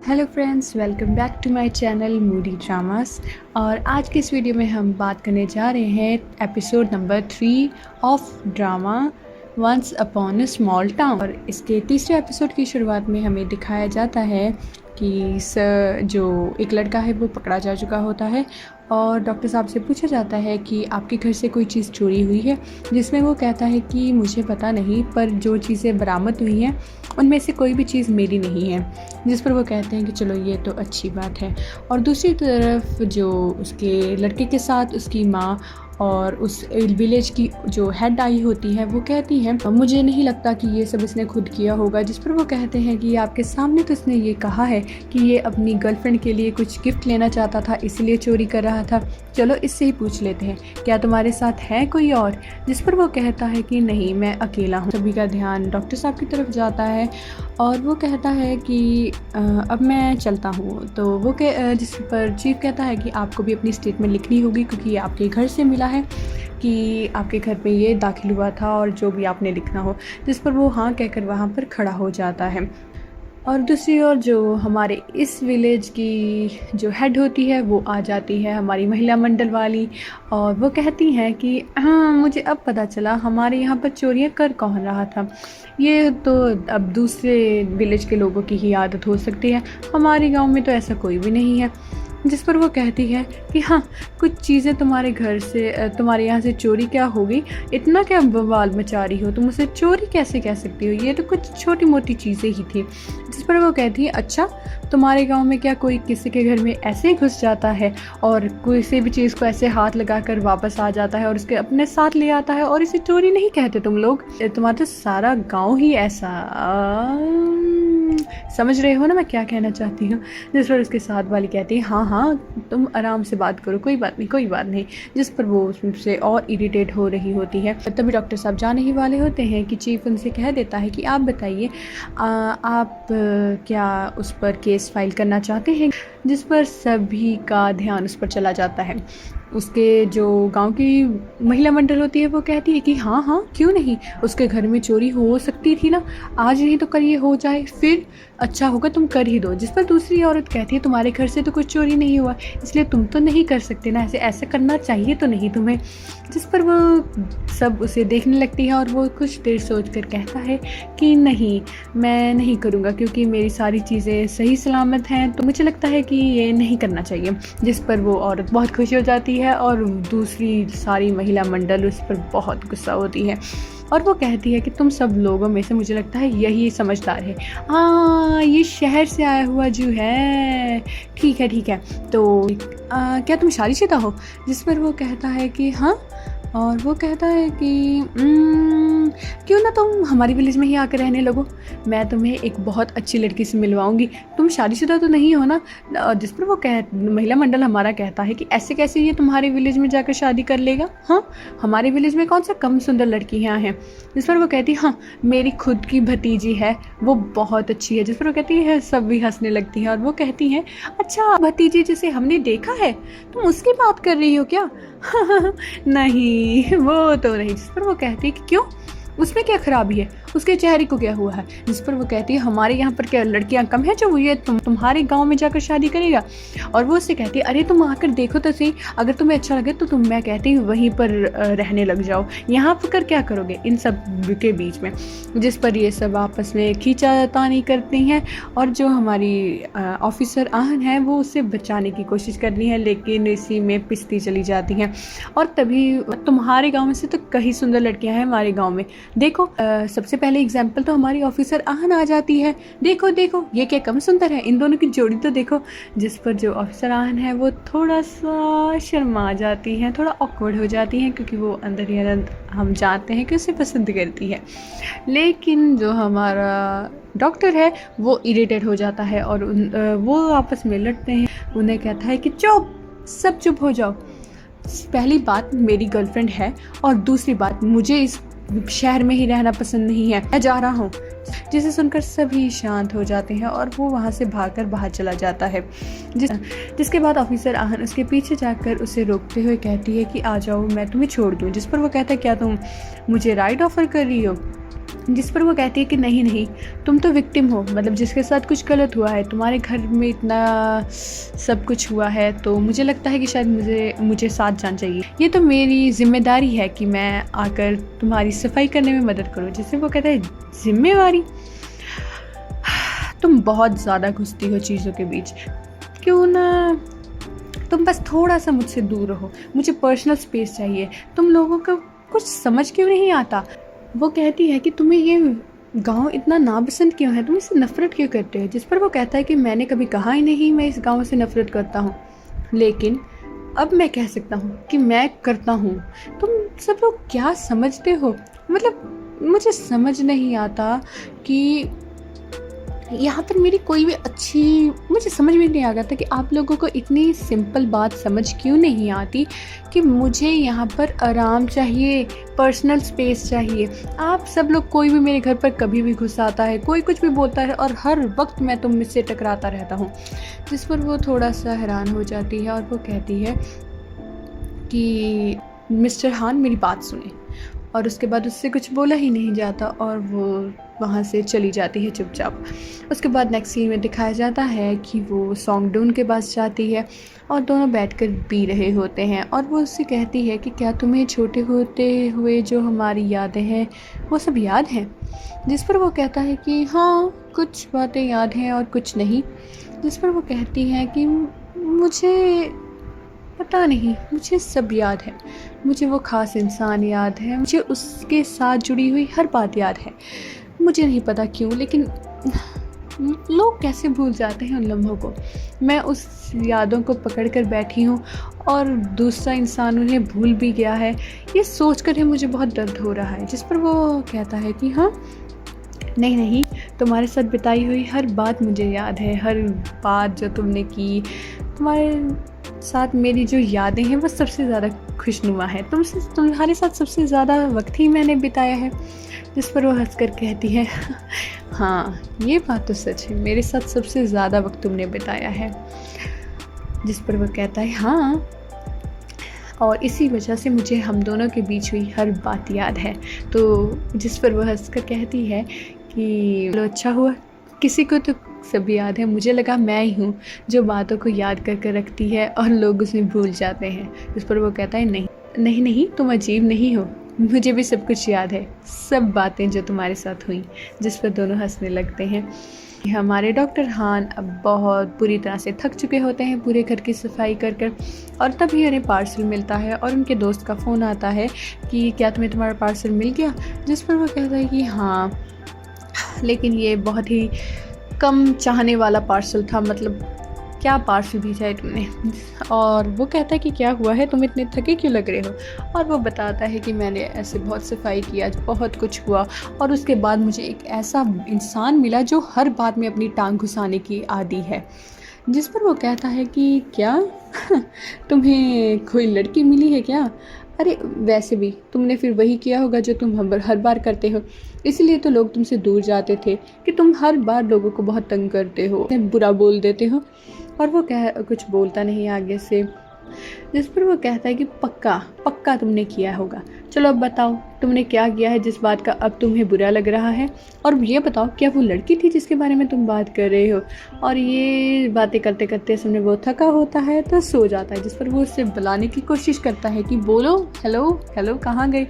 Hello friends, welcome back to my channel Moody Dramas. और आज के इस वीडियो में हम बात करने जा रहे हैं episode number 3 of drama once upon a small town. और इसके तीसरे एपिसोड की शुरुआत में हमें दिखाया जाता है कि जो एक लड़का है वो पकड़ा जा चुका होता है और डॉक्टर साहब से पूछा जाता है कि आपके घर से कोई चीज़ चोरी हुई है, जिसमें वो कहता है कि मुझे पता नहीं, पर जो चीज़ें बरामद हुई हैं उनमें से कोई भी चीज़ मेरी नहीं है। जिस पर वो कहते हैं कि चलो ये तो अच्छी बात है। और दूसरी तरफ जो उसके लड़के के साथ उसकी माँ और उस विलेज की जो हेड आई होती है वो कहती है मुझे नहीं लगता कि ये सब इसने खुद किया होगा। जिस पर वो कहते हैं कि आपके सामने तो इसने ये कहा है कि ये अपनी गर्लफ्रेंड के लिए कुछ गिफ्ट लेना चाहता था, इसलिए चोरी कर रहा था। चलो इससे ही पूछ लेते हैं, क्या तुम्हारे साथ है कोई और? जिस पर वो कहता है कि नहीं, मैं अकेला हूँ। सभी का ध्यान डॉक्टर साहब की तरफ जाता है और वो कहता है कि अब मैं चलता हूँ। तो वो जिस पर चीफ कहता है कि आपको भी अपनी स्टेटमेंट लिखनी होगी क्योंकि ये आपके घर से मिला है कि आपके घर पे ये दाखिल हुआ था और जो भी आपने लिखना हो। जिस पर वो हाँ कहकर वहाँ पर खड़ा हो जाता है। और दूसरी ओर जो हमारे इस विलेज की जो हेड होती है वो आ जाती है, हमारी महिला मंडल वाली, और वो कहती हैं कि हाँ, मुझे अब पता चला हमारे यहाँ पर चोरियाँ कर कौन रहा था। ये तो अब दूसरे विलेज के लोगों की ही आदत हो सकती है, हमारे गांव में तो ऐसा कोई भी नहीं है। जिस पर वो कहती है कि हाँ, कुछ चीज़ें तुम्हारे घर से, तुम्हारे यहाँ से चोरी क्या होगी, इतना क्या बवाल मचा रही हो, तुम उसे चोरी कैसे कह सकती हो, ये तो कुछ छोटी मोटी चीज़ें ही थी। जिस पर वो कहती है अच्छा, तुम्हारे गांव में क्या कोई किसी के घर में ऐसे ही घुस जाता है और किसी भी चीज़ को ऐसे हाथ लगाकर वापस आ जाता है और उसके अपने साथ ले आता है और इसे चोरी नहीं कहते तुम लोग? तुम्हारा तो सारा गाँव ही ऐसा। समझ रहे हो ना मैं क्या कहना चाहती हूँ? जिस पर उसके साथ वाली कहती है हाँ हाँ, तुम आराम से बात करो, कोई बात नहीं कोई बात नहीं। जिस पर वो उससे और इरिटेट हो रही होती है। तभी डॉक्टर साहब जाने ही वाले होते हैं कि चीफ उनसे कह देता है कि आप बताइए, आप क्या उस पर केस फाइल करना चाहते हैं? जिस पर सभी का ध्यान उस पर चला जाता है। उसके जो गांव की महिला मंडल होती है वो कहती है कि हाँ हाँ, क्यों नहीं, उसके घर में चोरी हो सकती थी ना, आज नहीं तो कल ये हो जाए, फिर अच्छा होगा तुम कर ही दो। जिस पर दूसरी औरत कहती है तुम्हारे घर से तो कुछ चोरी नहीं हुआ, इसलिए तुम तो नहीं कर सकते ना, ऐसे करना चाहिए तो नहीं तुम्हें। जिस पर वो सब उसे देखने लगती है और वो कुछ देर सोच कर कहता है कि नहीं, मैं नहीं करूँगा क्योंकि मेरी सारी चीज़ें सही सलामत हैं, तो मुझे लगता है कि ये नहीं करना चाहिए। जिस पर वो औरत बहुत खुश हो जाती है और दूसरी सारी महिला मंडल उस पर बहुत गुस्सा होती है और वो कहती है कि तुम सब लोगों में से मुझे लगता है यही समझदार है। हाँ, ये शहर से आया हुआ जो है, ठीक है, तो क्या तुम शादीशुदा हो? जिस पर वो कहता है कि हाँ, और वो कहता है कि क्यों ना तुम हमारी विलेज में ही आकर रहने लगो, मैं तुम्हें एक बहुत अच्छी लड़की से मिलवाऊंगी, तुम शादीशुदा तो नहीं हो ना? जिस पर वो महिला मंडल हमारा कहता है कि ऐसे कैसे ये तुम्हारे विलेज में जाकर शादी कर लेगा? हाँ, हमारे विलेज में कौन सा कम सुंदर लड़कियाँ हैं? जिस पर वो कहती है हाँ, मेरी खुद की भतीजी है, वो बहुत अच्छी है। जिस पर वो कहती है, सब भी हंसने लगती हैं और वो कहती हैं अच्छा, भतीजी जिसे हमने देखा है, तुम उसकी बात कर रही हो क्या? नहीं, वो तो नहीं। जिस पर वो कहती है कि क्यों, उसमें क्या खराबी है, उसके चेहरे को क्या हुआ है? जिस पर वो कहती है हमारे यहाँ पर क्या लड़कियाँ कम हैं जो ये तुम्हारे गांव में जाकर शादी करेगा? और वो उससे कहती है अरे तुम आकर देखो तो सही, अगर तुम्हें अच्छा लगे तो मैं कहती हूँ वहीं पर रहने लग जाओ, यहाँ पर कर क्या करोगे इन सब के बीच में? जिस पर ये सब आपस में खींचातानी करती हैं और जो हमारी ऑफिसर आहन है वो उससे बचाने की कोशिश कर रही है, लेकिन इसी में पिसती चली जाती हैं। और तभी तुम्हारे गाँव में से तो कई सुंदर लड़कियाँ हैं हमारे गाँव में, देखो सबसे पहले एग्जाम्पल तो हमारी ऑफिसर आहन आ जाती है, देखो देखो ये क्या कम सुंदर है, इन दोनों की जोड़ी तो देखो। जिस पर जो ऑफिसर आहन है वो थोड़ा सा शर्मा जाती हैं, थोड़ा ऑकवर्ड हो जाती हैं, क्योंकि वो अंदर ही अंदर हम जानते हैं कि उसे पसंद करती है। लेकिन जो हमारा डॉक्टर है वो इरिटेट हो जाता है और वो आपस में लड़ते हैं। उन्हें कहता है कि चुप, सब चुप हो जाओ, पहली बात मेरी गर्लफ्रेंड है और दूसरी बात मुझे इस शहर में ही रहना पसंद नहीं है, मैं जा रहा हूँ। जिसे सुनकर सभी शांत हो जाते हैं और वो वहाँ से भागकर बाहर चला जाता है। जिसके बाद ऑफिसर आहन उसके पीछे जाकर उसे रोकते हुए कहती है कि आ जाओ, मैं तुम्हें छोड़ दूँ। जिस पर वो कहता है क्या तुम मुझे राइड ऑफर कर रही हो? जिस पर वो कहती है कि नहीं नहीं, तुम तो विक्टिम हो, मतलब जिसके साथ कुछ गलत हुआ है, तुम्हारे घर में इतना सब कुछ हुआ है, तो मुझे लगता है कि शायद मुझे साथ जाना चाहिए। ये तो मेरी जिम्मेदारी है कि मैं आकर तुम्हारी सफाई करने में मदद करूँ। जिससे वो कहता है जिम्मेवारी, तुम बहुत ज़्यादा घुसती हो चीज़ों के बीच, क्यों ना तुम बस थोड़ा सा मुझसे दूर रहो, मुझे पर्सनल स्पेस चाहिए, तुम लोगों को कुछ समझ क्यों नहीं आता। वो कहती है कि तुम्हें ये गांव इतना नापसंद क्यों है, तुम इससे नफ़रत क्यों करते हो। जिस पर वो कहता है कि मैंने कभी कहा ही नहीं मैं इस गांव से नफ़रत करता हूँ, लेकिन अब मैं कह सकता हूँ कि मैं करता हूँ। तुम सब लोग क्या समझते हो, मतलब मुझे समझ नहीं आता कि यहाँ पर मेरी कोई भी मुझे समझ में नहीं आ रहा था कि आप लोगों को इतनी सिंपल बात समझ क्यों नहीं आती कि मुझे यहाँ पर आराम चाहिए, पर्सनल स्पेस चाहिए। आप सब लोग, कोई भी मेरे घर पर कभी भी घुस आता है, कोई कुछ भी बोलता है और हर वक्त मैं तुम मुझसे टकराता रहता हूँ। जिस पर वो थोड़ा सा हैरान हो जाती है और वो कहती है कि मिस्टर हान मेरी बात सुने, और उसके बाद उससे कुछ बोला ही नहीं जाता और वो वहाँ से चली जाती है चुपचाप। उसके बाद नेक्स्ट सीन में दिखाया जाता है कि वो सॉन्ग डून के पास जाती है और दोनों बैठकर पी रहे होते हैं और वो उससे कहती है कि क्या तुम्हें छोटे होते हुए जो हमारी यादें हैं वो सब याद हैं। जिस पर वो कहता है कि हाँ, कुछ बातें याद हैं और कुछ नहीं। जिस पर वो कहती है कि मुझे पता नहीं, मुझे सब याद है, मुझे वो ख़ास इंसान याद है, मुझे उसके साथ जुड़ी हुई हर बात याद है। मुझे नहीं पता क्यों, लेकिन लोग कैसे भूल जाते हैं उन लम्हों को। मैं उस यादों को पकड़ कर बैठी हूँ और दूसरा इंसान उन्हें भूल भी गया है। ये सोचकर ही मुझे बहुत दर्द हो रहा है। जिस पर वो कहता है कि हाँ, नहीं नहीं, तुम्हारे साथ बिताई हुई हर बात मुझे याद है, हर बात जो तुमने की, तुम्हारे साथ मेरी जो यादें हैं वो सबसे ज़्यादा खुशनुमा है। तुम्हारे साथ सबसे ज़्यादा वक्त ही मैंने बिताया है। जिस पर वो हंसकर कहती है हाँ, ये बात तो सच है, मेरे साथ सबसे ज़्यादा वक्त तुमने बिताया है। जिस पर वो कहता है हाँ, और इसी वजह से मुझे हम दोनों के बीच हुई हर बात याद है। तो जिस पर वो हंसकर कहती है कि लो, अच्छा हुआ, किसी को तो सब याद है, मुझे लगा मैं ही हूँ जो बातों को याद कर कर रखती है और लोग उसे भूल जाते हैं। जिस पर वो कहता है नहीं नहीं नहीं, तुम अजीब नहीं हो, मुझे भी सब कुछ याद है, सब बातें जो तुम्हारे साथ हुई। जिस पर दोनों हंसने लगते हैं। हमारे डॉक्टर हान अब बहुत बुरी तरह से थक चुके होते हैं पूरे घर की सफाई कर कर, और तभी उन्हें पार्सल मिलता है और उनके दोस्त का फ़ोन आता है कि क्या तुम्हें तुम्हारा पार्सल मिल गया। जिस पर वो कहता है कि हाँ, लेकिन ये बहुत ही कम चाहने वाला पार्सल था, मतलब क्या पार्सल भेजा है तुमने। और वो कहता है कि क्या हुआ है, तुम इतने थके क्यों लग रहे हो। और वो बताता है कि मैंने ऐसे बहुत सफाई किया, बहुत कुछ हुआ, और उसके बाद मुझे एक ऐसा इंसान मिला जो हर बात में अपनी टांग घुसाने की आदी है। जिस पर वो कहता है कि क्या तुम्हें कोई लड़की मिली है क्या। अरे वैसे भी तुमने फिर वही किया होगा जो तुम हर बार करते हो, इसलिए तो लोग तुमसे दूर जाते थे कि तुम हर बार लोगों को बहुत तंग करते हो, बुरा बोल देते हो। और वो कुछ बोलता नहीं आगे से। जिस पर वो कहता है कि पक्का पक्का तुमने किया होगा। चलो अब बताओ तुमने क्या किया है जिस बात का अब तुम्हें बुरा लग रहा है, और ये बताओ क्या वो लड़की थी जिसके बारे में तुम बात कर रहे हो। और ये बातें करते करते सामने वो थका होता है तो सो जाता है। जिस पर वो उससे बुलाने की कोशिश करता है कि बोलो, हेलो हेलो, कहाँ गई।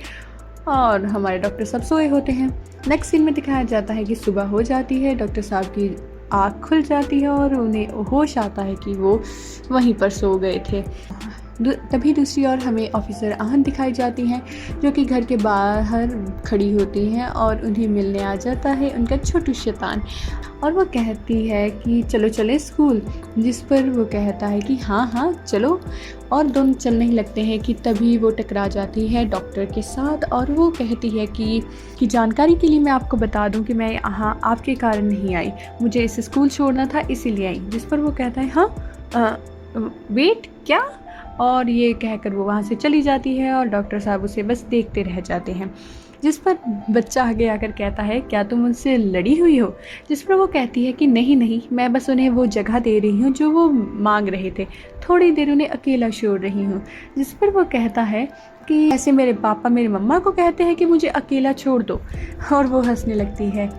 और हमारे डॉक्टर साहब सोए होते हैं। नेक्स्ट सीन में दिखाया जाता है कि सुबह हो जाती है, डॉक्टर साहब की आँख खुल जाती है और उन्हें होश आता है कि वो वहीं पर सो गए थे। तभी दूसरी ओर हमें ऑफिसर आहन दिखाई जाती हैं जो कि घर के बाहर खड़ी होती हैं और उन्हें मिलने आ जाता है उनका छोटू शैतान, और वो कहती है कि चलो चले स्कूल। जिस पर वो कहता है कि हाँ हाँ चलो, और दोनों चलने ही लगते हैं कि तभी वो टकरा जाती है डॉक्टर के साथ। और वो कहती है कि जानकारी के लिए मैं आपको बता दूं कि मैं यहाँ आपके कारण नहीं आई, मुझे इस स्कूल छोड़ना था इसीलिए आई। जिस पर वो कहता है हाँ, वेट क्या, और ये कहकर वो वहाँ से चली जाती है और डॉक्टर साहब उसे बस देखते रह जाते हैं। जिस पर बच्चा आगे आकर कहता है क्या तुम उनसे लड़ी हुई हो, जिस पर वो कहती है कि नहीं नहीं, मैं बस उन्हें वो जगह दे रही हूँ जो वो मांग रहे थे, थोड़ी देर उन्हें अकेला छोड़ रही हूँ। जिस पर वो कहता है कि ऐसे मेरे पापा मेरी मम्मा को कहते हैं कि मुझे अकेला छोड़ दो, और वो हंसने लगती है।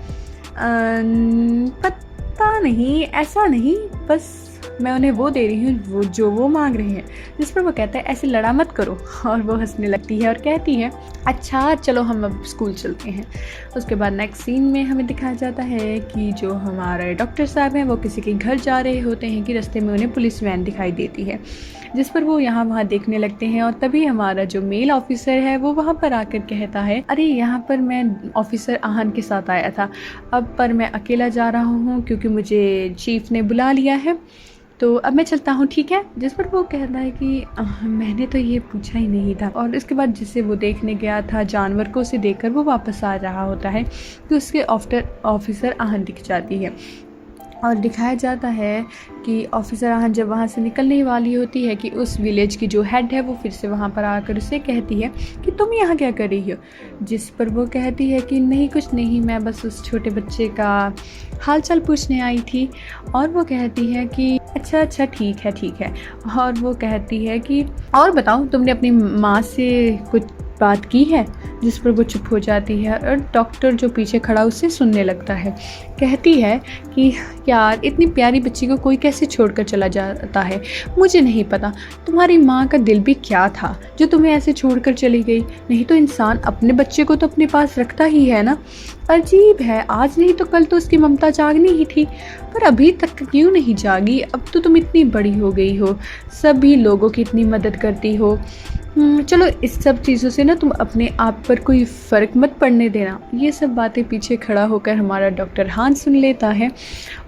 पता नहीं, ऐसा नहीं, बस मैं उन्हें वो दे रही हूँ वो जो वो मांग रहे हैं। जिस पर वो कहता है ऐसे लड़ा मत करो, और वो हंसने लगती है और कहती है अच्छा चलो हम अब स्कूल चलते हैं। उसके बाद नेक्स्ट सीन में हमें दिखाया जाता है कि जो हमारे डॉक्टर साहब हैं वो किसी के घर जा रहे होते हैं कि रास्ते में उन्हें पुलिस वैन दिखाई देती है, जिस पर वो यहाँ वहाँ देखने लगते हैं। और तभी हमारा जो मेल ऑफिसर है वो वहाँ पर आकर कहता है अरे यहाँ पर मैं ऑफिसर आहन के साथ आया था, अब पर मैं अकेला जा रहा हूँ क्योंकि मुझे चीफ ने बुला लिया है, तो अब मैं चलता हूँ, ठीक है। जिस पर वो कहता है कि मैंने तो ये पूछा ही नहीं था। और इसके बाद जिसे वो देखने गया था जानवर को, उसे देखकर वो वापस आ रहा होता है कि उसके ऑफिसर आहन दिख जाती है। और दिखाया जाता है कि ऑफिसर आहन जब वहाँ से निकलने वाली होती है कि उस विलेज की जो हेड है वो फिर से वहाँ पर आकर उसे कहती है कि तुम यहाँ क्या कर रही हो। जिस पर वो कहती है कि नहीं कुछ नहीं, मैं बस उस छोटे बच्चे का हालचाल पूछने आई थी। और वो कहती है कि अच्छा ठीक है। और वो कहती है कि और बताओ तुमने अपनी माँ से कुछ बात की है। जिस पर वो चुप हो जाती है और डॉक्टर जो पीछे खड़ा उससे सुनने लगता है। कहती है कि यार इतनी प्यारी बच्ची को कोई कैसे छोड़कर चला जाता है, मुझे नहीं पता तुम्हारी माँ का दिल भी क्या था जो तुम्हें ऐसे छोड़कर चली गई, नहीं तो इंसान अपने बच्चे को तो अपने पास रखता ही है ना। अजीब है, आज नहीं तो कल तो उसकी ममता जागनी ही थी, पर अभी तक क्यों नहीं जागी। अब तो तुम इतनी बड़ी हो गई हो, सभी लोगों की इतनी मदद करती हो। चलो इस सब चीज़ों से ना तुम अपने आप पर कोई फ़र्क मत पड़ने देना। ये सब बातें पीछे खड़ा होकर हमारा डॉक्टर हान सुन लेता है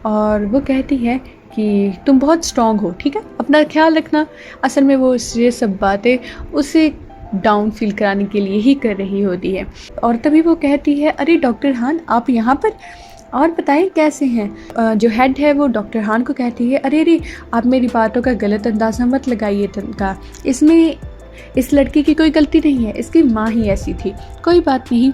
और वो कहती है कि तुम बहुत स्ट्रॉन्ग हो, ठीक है, अपना ख्याल रखना। असल में वो ये सब बातें उसे डाउन फील कराने के लिए ही कर रही होती है। और तभी वो कहती है अरे डॉक्टर हान आप यहाँ पर, और बताएं कैसे हैं। जो हेड है वो डॉक्टर हान को कहती है अरे आप मेरी बातों का गलत अंदाज़ा मत लगाइए तनका, इसमें इस लड़की की कोई गलती नहीं है, इसकी माँ ही ऐसी थी, कोई बात नहीं,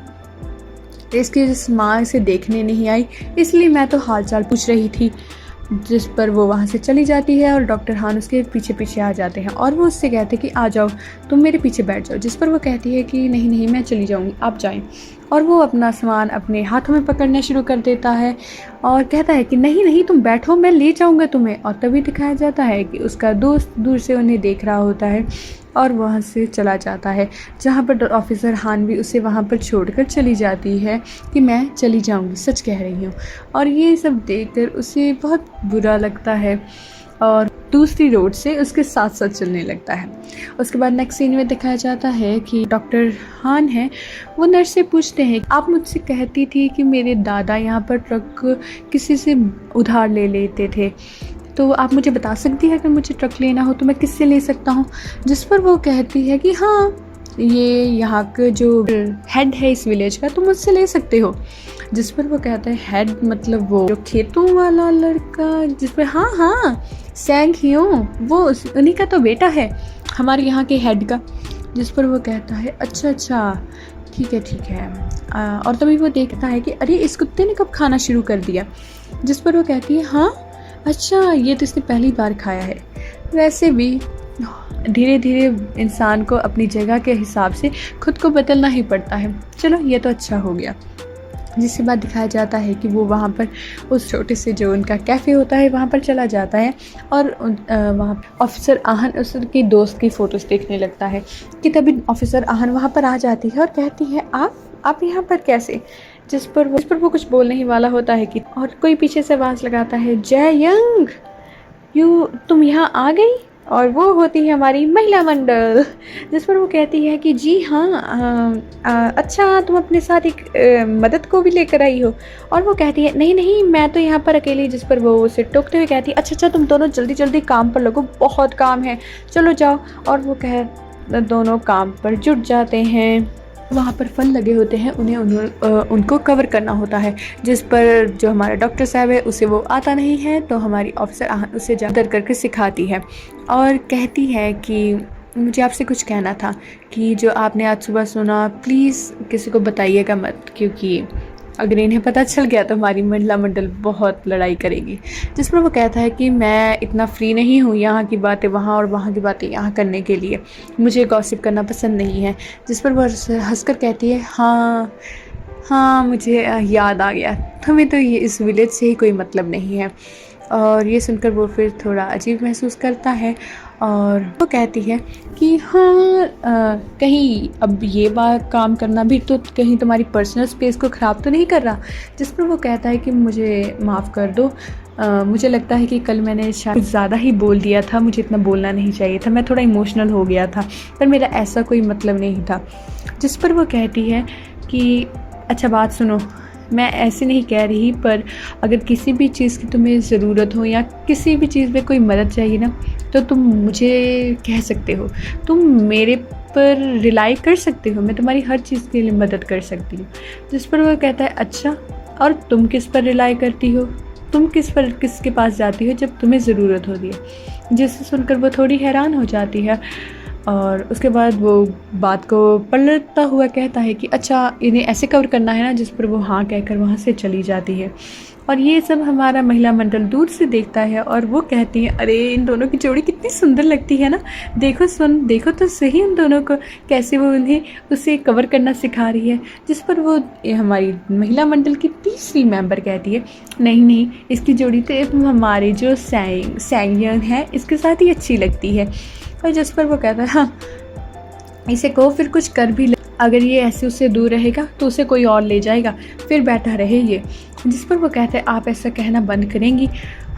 इसकी इस माँ से देखने नहीं आई इसलिए मैं तो हालचाल पूछ रही थी। जिस पर वो वहाँ से चली जाती है और डॉक्टर हान उसके पीछे पीछे आ जाते हैं और वो उससे कहते हैं कि आ जाओ तुम मेरे पीछे बैठ जाओ। जिस पर वो कहती है कि नहीं मैं चली जाऊँगी, आप जाएं। और वो अपना सामान अपने हाथों में पकड़ना शुरू कर देता है और कहता है कि नहीं तुम बैठो, मैं ले जाऊँगा तुम्हें। और तभी दिखाया जाता है कि उसका दोस्त दूर से उन्हें देख रहा होता है और वहाँ से चला जाता है, जहाँ पर ऑफिसर हान भी उसे वहाँ पर छोड़कर चली जाती है कि मैं चली जाऊँगी, सच कह रही हूँ। और ये सब देखकर उसे बहुत बुरा लगता है और दूसरी रोड से उसके साथ साथ चलने लगता है। उसके बाद नेक्स्ट सीन में दिखाया जाता है कि डॉक्टर हान है, वो नर्स से पूछते हैं आप मुझसे कहती थी कि मेरे दादा यहाँ पर ट्रक किसी से उधार ले लेते थे, तो आप मुझे बता सकती है कि मुझे ट्रक लेना हो तो मैं किससे ले सकता हूँ। जिस पर वो कहती है कि हाँ ये यहाँ का जो हेड है इस विलेज का, तुम मुझसे ले सकते हो। जिस पर वो कहता है हेड मतलब वो जो खेतों वाला लड़का, जिस पर हाँ सैंग हियो, वो उन्हीं का तो बेटा है हमारे यहाँ के हेड का। जिस पर वो कहता है अच्छा ठीक है। और तभी वो देखता है कि अरे इस कुत्ते ने कब खाना शुरू कर दिया। जिस पर वो कहती है हाँ अच्छा ये तो इसने पहली बार खाया है। वैसे भी धीरे धीरे इंसान को अपनी जगह के हिसाब से खुद को बदलना ही पड़ता है। चलो ये तो अच्छा हो गया। जिसके बाद दिखाया जाता है कि वो वहाँ पर उस छोटे से जो उनका कैफ़े होता है वहाँ पर चला जाता है और वहाँ ऑफिसर आहन उसकी दोस्त की फ़ोटोज़ देखने लगता है कि तभी ऑफिसर आहन वहाँ पर आ जाती है और कहती है आप यहाँ पर कैसे। जिस पर वो कुछ बोलने ही वाला होता है कि और कोई पीछे से आवाज़ लगाता है जय यंग तुम यहाँ आ गई। और वो होती है हमारी महिला मंडल। जिस पर वो कहती है कि जी हाँ अच्छा तुम अपने साथ एक मदद को भी लेकर आई हो। और वो कहती है नहीं मैं तो यहाँ पर अकेली। जिस पर वो उसे टोकते हुए कहती है अच्छा तुम दोनों जल्दी काम पर लगो, बहुत काम है, चलो जाओ। और वो दोनों काम पर जुट जाते हैं। वहाँ पर फल लगे होते हैं, उनको कवर करना होता है। जिस पर जो हमारा डॉक्टर साहब है उसे वो आता नहीं है, तो हमारी ऑफिसर उसे जा करके सिखाती है और कहती है कि मुझे आपसे कुछ कहना था कि जो आपने आज सुबह सुना प्लीज़ किसी को बताइएगा मत, क्योंकि अगर इन्हें पता चल गया तो हमारी महिला मंडल बहुत लड़ाई करेगी। जिस पर वो कहता है कि मैं इतना फ्री नहीं हूँ यहाँ की बातें वहाँ और वहाँ की बातें यहाँ करने के लिए, मुझे गॉसिप करना पसंद नहीं है। जिस पर वो हंसकर कहती है, हाँ हाँ मुझे याद आ गया, तुम्हें तो ये इस विलेज से ही कोई मतलब नहीं है। और ये सुनकर वो फिर थोड़ा अजीब महसूस करता है और वो कहती है कि हाँ कहीं अब ये बात काम करना भी तो कहीं तुम्हारी पर्सनल स्पेस को ख़राब तो नहीं कर रहा। जिस पर वो कहता है कि मुझे माफ़ कर दो, मुझे लगता है कि कल मैंने शायद ज़्यादा ही बोल दिया था, मुझे इतना बोलना नहीं चाहिए था, मैं थोड़ा इमोशनल हो गया था, पर मेरा ऐसा कोई मतलब नहीं था। जिस पर वो कहती है कि अच्छा बात सुनो, मैं ऐसे नहीं कह रही, पर अगर किसी भी चीज़ की तुम्हें ज़रूरत हो या किसी भी चीज़ में कोई मदद चाहिए ना, तो तुम मुझे कह सकते हो, तुम मेरे पर रिलाई कर सकते हो, मैं तुम्हारी हर चीज़ के लिए मदद कर सकती हूँ। जिस पर वो कहता है अच्छा, और तुम किस पर रिलाई करती हो, तुम किसके पास जाती हो जब तुम्हें ज़रूरत होती है। जिसे सुनकर वो थोड़ी हैरान हो जाती है और उसके बाद वो बात को पलटता हुआ कहता है कि अच्छा इन्हें ऐसे कवर करना है ना। जिस पर वो हाँ कहकर वहाँ से चली जाती है और ये सब हमारा महिला मंडल दूर से देखता है और वो कहती है अरे इन दोनों की जोड़ी कितनी सुंदर लगती है ना, देखो तो सही उन दोनों को, कैसे वो उन्हें उसे कवर करना सिखा रही है। जिस पर वो हमारी महिला मंडल की तीसरी मेंबर कहती है नहीं इसकी जोड़ी तो हमारे जो सैंग है इसके साथ ही अच्छी लगती है। और जिस पर वो कहता है हाँ इसे को फिर कुछ कर भी ले, अगर ये ऐसे उससे दूर रहेगा तो उसे कोई और ले जाएगा, फिर बैठा रहे ये। जिस पर वो कहता है आप ऐसा कहना बंद करेंगी,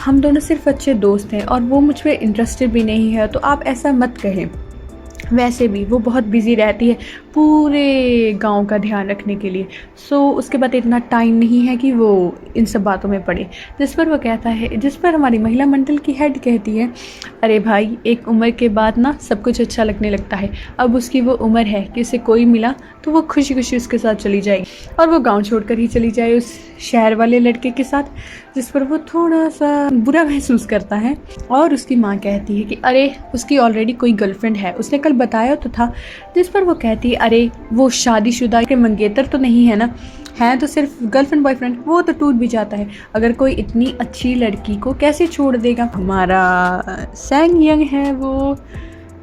हम दोनों सिर्फ अच्छे दोस्त हैं और वो मुझ पर इंटरेस्टेड भी नहीं है, तो आप ऐसा मत कहें। वैसे भी वो बहुत बिज़ी रहती है पूरे गांव का ध्यान रखने के लिए, सो उसके बाद इतना टाइम नहीं है कि वो इन सब बातों में पड़े। जिस पर हमारी महिला मंडल की हेड कहती है अरे भाई एक उम्र के बाद ना सब कुछ अच्छा लगने लगता है, अब उसकी वो उम्र है कि उसे कोई मिला तो वो खुशी खुशी उसके साथ चली जाएगी और वो गाँव छोड़कर ही चली जाए उस शहर वाले लड़के के साथ। जिस पर वो थोड़ा सा बुरा महसूस करता है और उसकी माँ कहती है कि अरे उसकी ऑलरेडी कोई गर्लफ्रेंड है, उसने कल बताया तो था। जिस पर वो कहती है अरे वो शादीशुदा के मंगेतर तो नहीं है ना, है तो सिर्फ गर्लफ्रेंड बॉयफ्रेंड, वो तो टूट भी जाता है, अगर कोई इतनी अच्छी लड़की को कैसे छोड़ देगा। हमारा सैंग यंग है वो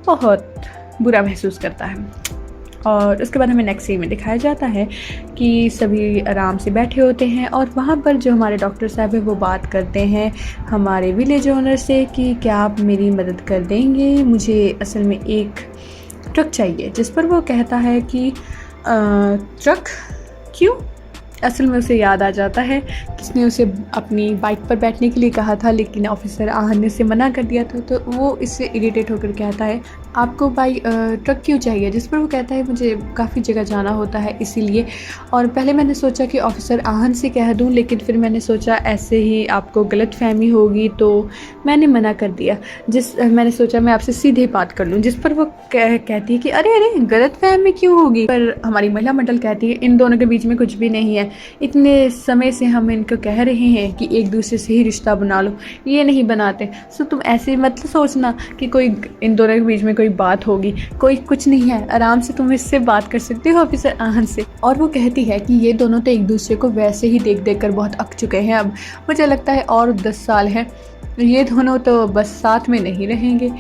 बहुत बुरा महसूस करता है। और उसके बाद हमें नेक्स्ट सीन में दिखाया जाता है कि सभी आराम से बैठे होते हैं और वहाँ पर जो हमारे डॉक्टर साहब है वो बात करते हैं हमारे विलेज ओनर से कि क्या आप मेरी मदद कर देंगे, मुझे असल में एक ट्रक चाहिए। जिस पर वो कहता है कि ट्रक क्यों। असल में उसे याद आ जाता है किसने उसे अपनी बाइक पर बैठने के लिए कहा था, लेकिन ऑफिसर आहन ने उसे मना कर दिया था, तो वो इससे इरिटेट होकर कहता है आपको ट्रक क्यों चाहिए। जिस पर वो कहता है मुझे काफ़ी जगह जाना होता है इसीलिए, और पहले मैंने सोचा कि ऑफिसर आहन से कह दूं, लेकिन फिर मैंने सोचा ऐसे ही आपको गलतफहमी होगी तो मैंने मना कर दिया। मैंने सोचा मैं आपसे सीधे बात कर लूँ। जिस पर वो कहती है कि अरे गलतफहमी क्यों होगी। पर हमारी महिला मंडल कहती है इन दोनों के बीच में कुछ भी नहीं है, इतने समय से हम इनको कह रहे हैं कि एक दूसरे से ही रिश्ता बना लो, ये नहीं बनाते। सो तुम ऐसे मत सोचना कि कोई इन दोनों के बीच में कोई बात होगी, कोई कुछ नहीं है, आराम से तुम इससे बात कर सकते हो ऑफिसर आहन से। और वो कहती है कि ये दोनों तो एक दूसरे को वैसे ही देख देख कर बहुत अक चुके हैं, अब मुझे लगता है और 10 साल हैं ये दोनों तो बस साथ में नहीं रहेंगे।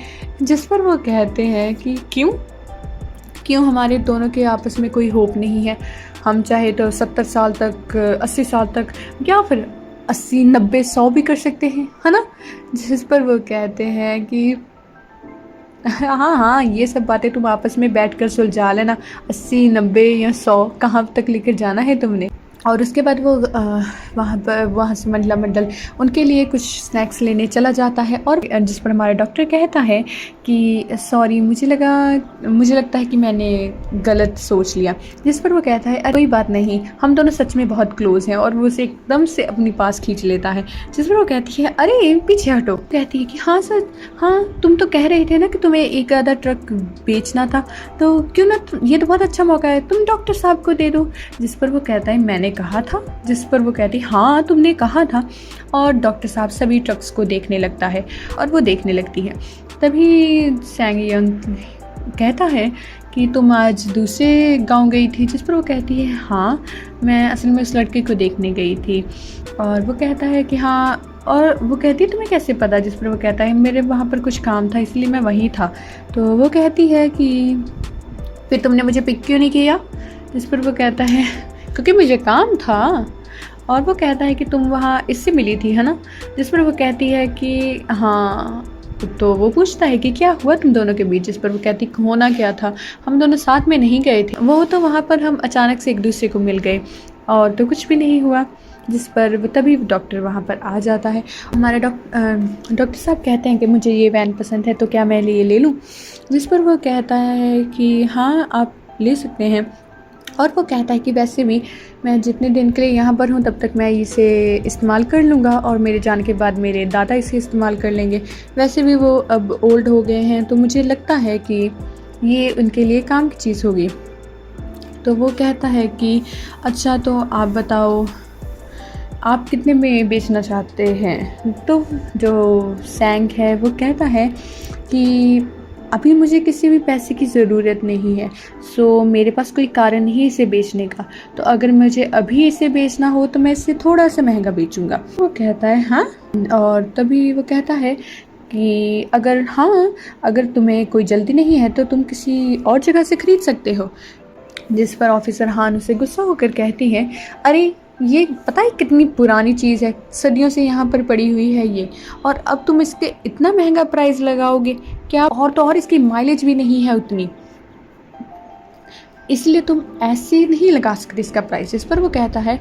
जिस पर वो कहते हैं कि क्यों हमारे दोनों के आपस में कोई होप नहीं है, हम चाहे तो 70 साल तक 80 साल तक या फिर 80 90 100 भी कर सकते हैं, है ना। जिस पर वो कहते हैं कि हाँ ये सब बातें तुम आपस में बैठकर सुलझा लेना, 80 90 या 100 कहाँ तक लेकर जाना है तुमने। और उसके बाद वो वहाँ से महिला मंडल उनके लिए कुछ स्नैक्स लेने चला जाता है और जिस पर हमारा डॉक्टर कहता है कि सॉरी मुझे लगता है कि मैंने गलत सोच लिया। जिस पर वो कहता है अरे कोई बात नहीं, हम दोनों सच में बहुत क्लोज हैं, और वो उसे एकदम से अपनी पास खींच लेता है। जिस पर वो कहती है अरे पीछे हटो। कहती है कि हाँ सर, हाँ तुम तो कह रहे थे ना कि तुम्हें एक आधा ट्रक बेचना था, तो क्यों ना ये तो बहुत अच्छा मौका है, तुम डॉक्टर साहब को दे दो। जिस पर वो कहता है मैंने कहा था। जिस पर वो कहती हाँ तुमने कहा था। और डॉक्टर साहब सभी ट्रक्स को देखने लगता है और वो देखने लगती है। तभी सैंग यंग कहता है कि तुम आज दूसरे गांव गई थी, जिस पर वो कहती है हाँ, मैं असल में उस लड़के को देखने गई थी। और वो कहता है कि हाँ, और वो कहती है तुम्हें कैसे पता, जिस पर वो कहता है मेरे वहाँ पर कुछ काम था इसलिए मैं वहीं था। तो वो कहती है कि फिर तुमने मुझे पिक क्यों नहीं किया, जिस पर वो कहता है क्योंकि मुझे काम था। और वो कहता है कि तुम वहाँ इससे मिली थी है ना, जिस पर वो कहती है कि हाँ। तो वो पूछता है कि क्या हुआ तुम दोनों के बीच, जिस पर वो कहती होना क्या था, हम दोनों साथ में नहीं गए थे, वो तो वहाँ पर हम अचानक से एक दूसरे को मिल गए और तो कुछ भी नहीं हुआ। जिस पर तभी डॉक्टर वहाँ पर आ जाता है। हमारे डॉक्टर साहब कहते हैं कि मुझे ये वैन पसंद है तो क्या मैं ये ले लूँ, जिस पर वो कहता है कि हाँ आप ले सकते हैं। और वो कहता है कि वैसे भी मैं जितने दिन के लिए यहाँ पर हूँ तब तक मैं इसे इस्तेमाल कर लूँगा और मेरे जाने के बाद मेरे दादा इसे इस्तेमाल कर लेंगे। वैसे भी वो अब ओल्ड हो गए हैं तो मुझे लगता है कि ये उनके लिए काम की चीज़ होगी। तो वो कहता है कि अच्छा तो आप बताओ आप कितने में बेचना चाहते हैं। तो जो सैंग है वो कहता है कि अभी मुझे किसी भी पैसे की ज़रूरत नहीं है, सो मेरे पास कोई कारण नहीं इसे बेचने का, तो अगर मुझे अभी इसे बेचना हो तो मैं इसे थोड़ा सा महंगा बेचूंगा। वो कहता है हाँ। और तभी वो कहता है कि अगर तुम्हें कोई जल्दी नहीं है तो तुम किसी और जगह से ख़रीद सकते हो। जिस पर ऑफिसर हान उसे गुस्सा होकर कहती है अरे ये पता है कितनी पुरानी चीज़ है, सदियों से यहाँ पर पड़ी हुई है ये, और अब तुम इसके इतना महंगा प्राइस लगाओगे क्या, और तो और इसकी माइलेज भी नहीं है उतनी, इसलिए तुम ऐसे नहीं लगा सकते इसका प्राइस। जिस पर वो कहता है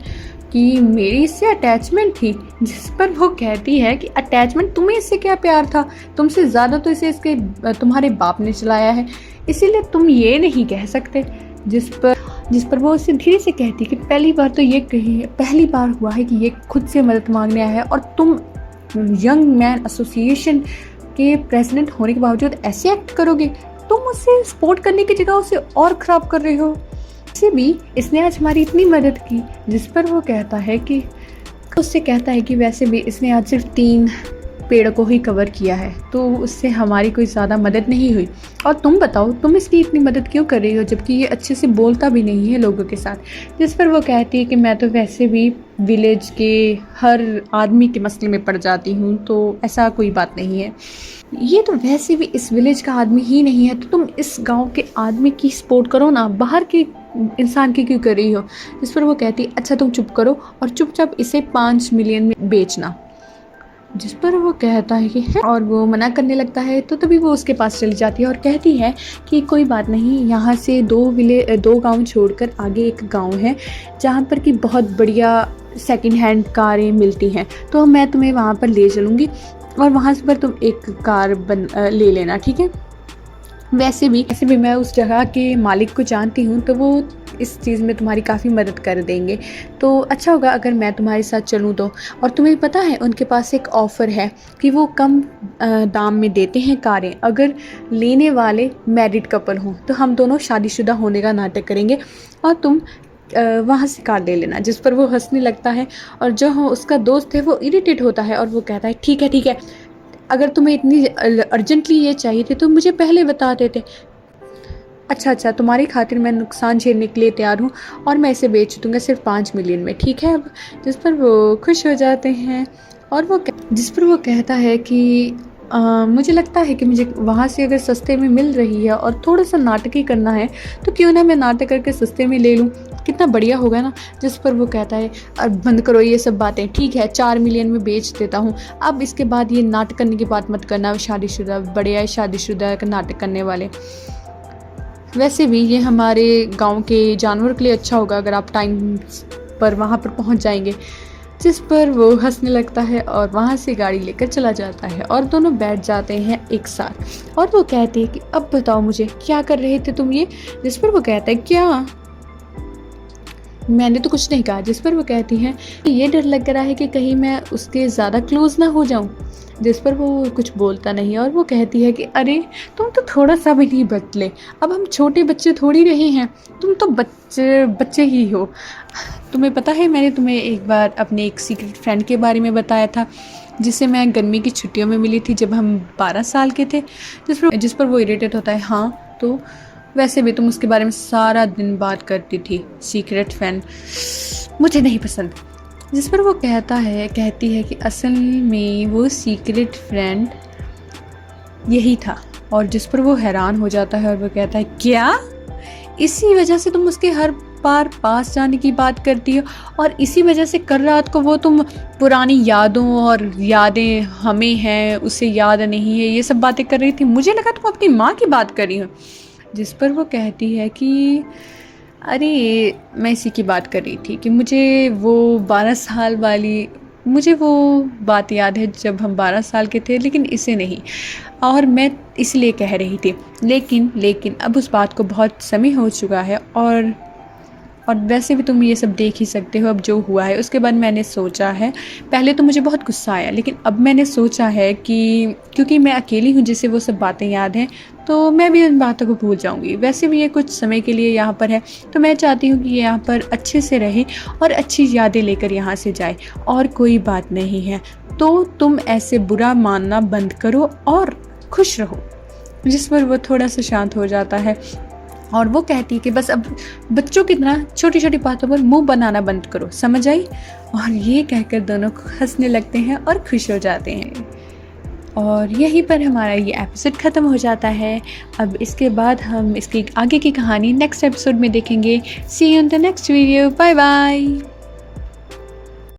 कि मेरी इससे अटैचमेंट थी। जिस पर वो कहती है कि अटैचमेंट, तुम्हें इससे क्या प्यार था, तुमसे ज़्यादा तो इसे इसके तुम्हारे बाप ने चलाया है, इसीलिए तुम ये नहीं कह सकते। जिस पर वो उससे धीरे से कहती है कि पहली बार हुआ है कि ये खुद से मदद मांगने आया है और तुम यंग मैन एसोसिएशन के प्रेसिडेंट होने के बावजूद ऐसे एक्ट करोगे, तुम उसे सपोर्ट करने की जगह उसे और ख़राब कर रहे हो। इससे भी इसने आज हमारी इतनी मदद की। जिस पर वो कहता है कि उससे कहता है कि वैसे भी इसने आज सिर्फ 3 पेड़ को ही कवर किया है तो उससे हमारी कोई ज़्यादा मदद नहीं हुई, और तुम बताओ तुम इसकी इतनी मदद क्यों कर रही हो जबकि ये अच्छे से बोलता भी नहीं है लोगों के साथ। जिस पर वो कहती है कि मैं तो वैसे भी विलेज के हर आदमी के मसले में पड़ जाती हूँ, तो ऐसा कोई बात नहीं है, ये तो वैसे भी इस विलेज का आदमी ही नहीं है, तो तुम इस गांव के आदमी की सपोर्ट करो ना, बाहर के इंसान की क्यों कर रही हो। जिस पर वो कहती है अच्छा तुम चुप करो और चुपचाप इसे 5 मिलियन में बेचना। जिस पर वो कहता है कि है, और वो मना करने लगता है। तो तभी वो उसके पास चली जाती है और कहती है कि कोई बात नहीं, यहाँ से 2 गांव छोड़कर आगे एक गांव है जहाँ पर कि बहुत बढ़िया सेकंड हैंड कारें मिलती हैं, तो मैं तुम्हें वहाँ पर ले चलूँगी और वहाँ पर तुम एक कार ले लेना, ठीक है। वैसे भी मैं उस जगह के मालिक को जानती हूँ, तो वो इस चीज़ में तुम्हारी काफ़ी मदद कर देंगे, तो अच्छा होगा अगर मैं तुम्हारे साथ चलूँ तो। और तुम्हें पता है उनके पास एक ऑफ़र है कि वो कम दाम में देते हैं कारें, अगर लेने वाले मैरिड कपल हों, तो हम दोनों शादीशुदा होने का नाटक करेंगे और तुम वहाँ से कार ले लेना। जिस पर वो हंसने लगता है और जो उसका दोस्त है वो इरिटेट होता है और वो कहता है ठीक है, अगर तुम्हें इतनी अर्जेंटली ये चाहिए थे तो मुझे पहले बता देते। अच्छा तुम्हारी खातिर मैं नुकसान झेलने के लिए तैयार हूँ और मैं इसे बेच दूँगा सिर्फ 5 मिलियन में, ठीक है अब। जिस पर वो खुश हो जाते हैं और जिस पर वो कहता है कि मुझे लगता है कि मुझे वहाँ से अगर सस्ते में मिल रही है और थोड़ा सा नाटक ही करना है तो क्यों ना मैं नाटक करके सस्ते में ले लूँ, कितना बढ़िया होगा ना। जिस पर वो कहता है अब बंद करो ये सब बातें, ठीक है 4 मिलियन में बेच देता हूँ, अब इसके बाद ये नाटक करने की बात मत करना, शादीशुदा बढ़िया है, शादीशुदा का नाटक करने वाले। वैसे भी ये हमारे गांव के जानवर के लिए अच्छा होगा अगर आप टाइम पर वहाँ पर पहुँच जाएंगे। जिस पर वो हंसने लगता है और वहाँ से गाड़ी लेकर चला जाता है और दोनों बैठ जाते हैं एक साथ। और वो कहती है कि अब बताओ मुझे क्या कर रहे थे तुम ये। जिस पर वो कहता है क्या, मैंने तो कुछ नहीं कहा। जिस पर वो कहती हैं ये डर लग रहा है कि कहीं मैं उसके ज़्यादा क्लोज ना हो जाऊं। जिस पर वो कुछ बोलता नहीं और वो कहती है कि अरे तुम तो थोड़ा सा भी नहीं बदले, अब हम छोटे बच्चे थोड़ी रहे हैं, तुम तो बच्चे ही हो। तुम्हें पता है मैंने तुम्हें एक बार अपने एक सीक्रेट फ्रेंड के बारे में बताया था जिसे मैं गर्मी की छुट्टियों में मिली थी जब हम 12 साल के थे। जिस पर वो इरिटेट होता है, हाँ तो वैसे भी तुम उसके बारे में सारा दिन बात करती थी, सीक्रेट फ्रेंड मुझे नहीं पसंद। जिस पर वो कहती है कि असल में वो सीक्रेट फ्रेंड यही था, और जिस पर वो हैरान हो जाता है और वो कहता है क्या, इसी वजह से तुम उसके हर बार पास जाने की बात करती हो, और इसी वजह से कल रात को वो तुम पुरानी यादों और यादें हमें हैं उसे याद नहीं है, ये सब बातें कर रही थी। मुझे लगा तुम अपनी माँ की बात कर रही हो। जिस पर वो कहती है कि अरे मैं इसी की बात कर रही थी कि मुझे वो 12 साल वाली, मुझे वो बात याद है जब हम 12 साल के थे, लेकिन इसे नहीं, और मैं इसलिए कह रही थी। लेकिन अब उस बात को बहुत समय हो चुका है, और वैसे भी तुम ये सब देख ही सकते हो अब जो हुआ है। उसके बाद मैंने सोचा है, पहले तो मुझे बहुत गुस्सा आया, लेकिन अब मैंने सोचा है कि क्योंकि मैं अकेली हूँ जिसे वो सब बातें याद हैं, तो मैं भी उन बातों को भूल जाऊँगी। वैसे भी ये कुछ समय के लिए यहाँ पर है, तो मैं चाहती हूँ कि ये यहाँ पर अच्छे से रहे और अच्छी यादें लेकर यहाँ से जाए, और कोई बात नहीं है। तो तुम ऐसे बुरा मानना बंद करो और खुश रहो। जिस पर वो थोड़ा सा शांत हो जाता है, और वो कहती है कि बस अब बच्चों की तरह छोटी छोटी बातों पर मुंह बनाना बंद करो, समझ आई। और ये कहकर दोनों हंसने लगते हैं और खुश हो जाते हैं। और यहीं पर हमारा ये एपिसोड ख़त्म हो जाता है। अब इसके बाद हम इसकी आगे की कहानी नेक्स्ट एपिसोड में देखेंगे। See you in the next video, bye bye.